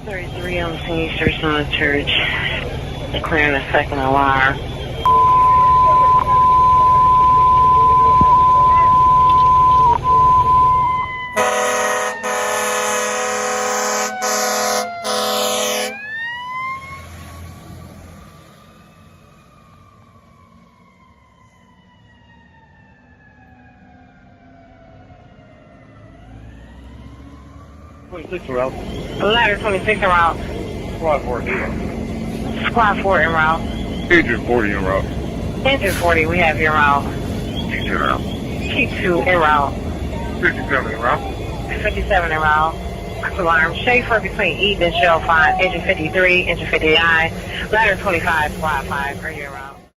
33 on the scene, Church on the church. Declaring a second alarm. Route. Ladder 26 en route. Squad 4 en Squad 4 en route. Agent 40 en route. Engine 40, we have your route. T2 en route. T2 en route. 57 en route. 57 en route. Alarm. Schaefer between Eden and Shell 5. Engine 53, engine 59. Ladder 25, Squad 5, are you en route?